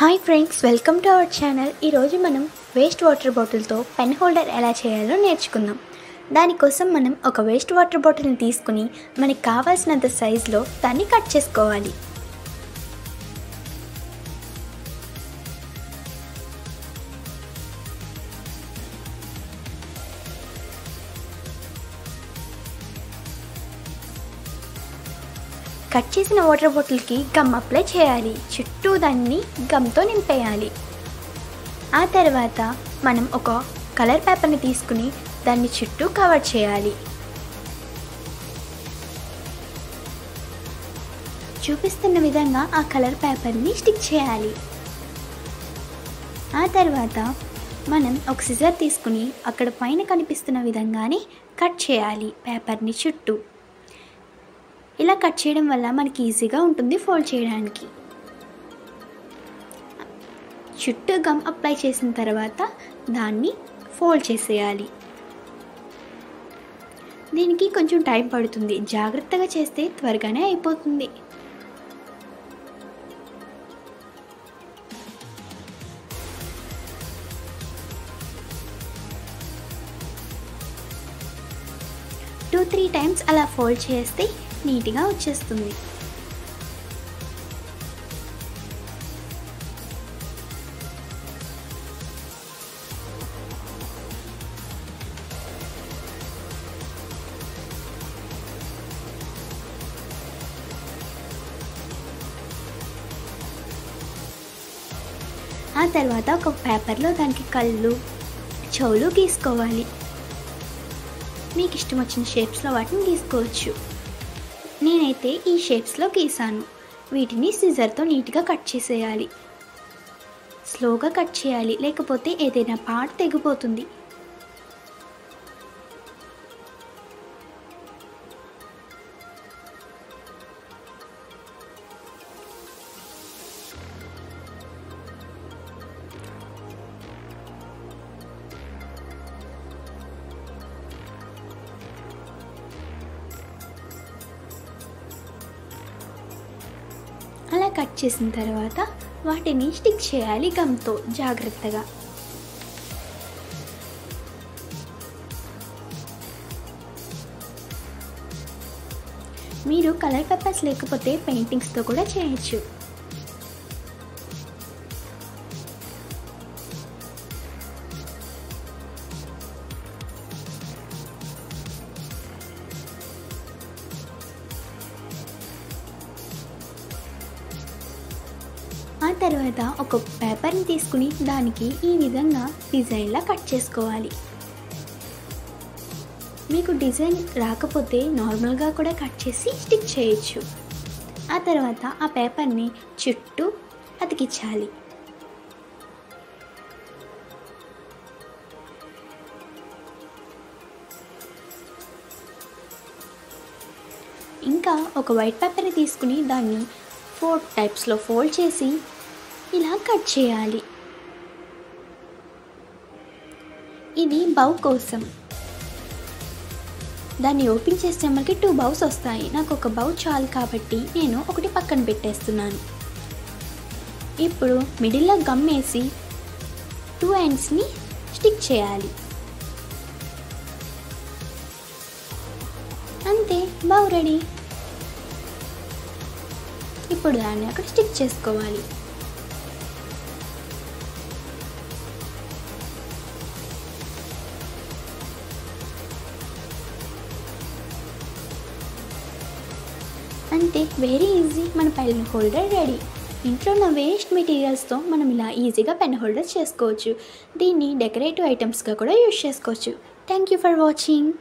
Hi friends, welcome to our channel. ఈరోజు మనం waste water బాటిల్తో pen holder ఎలా చేయాలో నేర్చుకుందాం. దానికోసం మనం ఒక వేస్ట్ వాటర్ బాటిల్ని తీసుకుని మనకి కావాల్సినంత సైజులో దాన్ని కట్ చేసుకోవాలి. కట్ చేసిన వాటర్ బాటిల్కి గమ్ అప్లై చేయాలి. చుట్టూ దాన్ని గమ్తో నింపేయాలి. ఆ తర్వాత మనం ఒక కలర్ పేపర్ని తీసుకుని దాన్ని చుట్టూ కవర్ చేయాలి. చూపిస్తున్న విధంగా ఆ కలర్ పేపర్ని స్టిక్ చేయాలి. ఆ తర్వాత మనం ఒక సిజర్ తీసుకుని అక్కడ పైన కనిపిస్తున్న విధంగానే కట్ చేయాలి పేపర్ని చుట్టూ. ఇలా కట్ చేయడం వల్ల మనకి ఈజీగా ఉంటుంది ఫోల్డ్ చేయడానికి. చుట్టూ గమ్ అప్లై చేసిన తర్వాత దాన్ని ఫోల్డ్ చేసేయాలి. దీనికి కొంచెం టైం పడుతుంది, జాగ్రత్తగా చేస్తే త్వరగానే అయిపోతుంది. టూ త్రీ టైమ్స్ అలా ఫోల్డ్ చేస్తే నీట్గా వచ్చేస్తుంది. ఆ తర్వాత ఒక పేపర్లో దానికి కళ్ళు, చెవులు గీసుకోవాలి. మీకు ఇష్టం వచ్చిన షేప్స్లో వాటిని గీసుకోవచ్చు. నేనైతే ఈ షేప్స్లో గీసాను. వీటిని సిజర్తో నీట్గా కట్ చేసేయాలి. స్లోగా కట్ చేయాలి, లేకపోతే ఏదైనా పార్ట్ తెగిపోతుంది. అలా కట్ చేసిన తర్వాత వాటిని స్టిక్ చేయాలి గమ్తో జాగ్రత్తగా. మీరు కలర్ పేపర్స్ లేకపోతే పెయింటింగ్స్తో కూడా చేయొచ్చు. ఆ తర్వాత ఒక పేపర్ని తీసుకుని దానికి ఈ విధంగా డిజైన్లా కట్ చేసుకోవాలి. మీకు డిజైన్ రాకపోతే నార్మల్గా కూడా కట్ చేసి స్టిక్ చేయొచ్చు. ఆ తర్వాత ఆ పేపర్ని చుట్టూ అతికించాలి. ఇంకా ఒక వైట్ పేపర్ని తీసుకుని దాన్ని 4 టైప్స్లో ఫోల్డ్ చేసి ఇలా కట్ చేయాలి. ఇది బౌ కోసం. దాన్ని ఓపెన్ చేస్తే మనకి 2 బౌస్ వస్తాయి. నాకు ఒక బౌ చాలు కాబట్టి నేను ఒకటి పక్కన పెట్టేస్తున్నాను. ఇప్పుడు మిడిల్లో గమ్ వేసి 2 ఎండ్స్ని స్టిక్ చేయాలి. అంతే, బౌ రెడీ. ఇప్పుడు దాన్ని అక్కడ స్టిక్ చేసుకోవాలి. అంతే, వెరీ ఈజీ. మన పెన్ హోల్డర్ రెడీ. ఇంట్లో ఉన్న వేస్ట్ మెటీరియల్స్తో మనం ఇలా ఈజీగా పెన్ హోల్డర్ చేసుకోవచ్చు. దీన్ని డెకరేటివ్ ఐటమ్స్గా కూడా యూజ్ చేసుకోవచ్చు. Thank you for watching.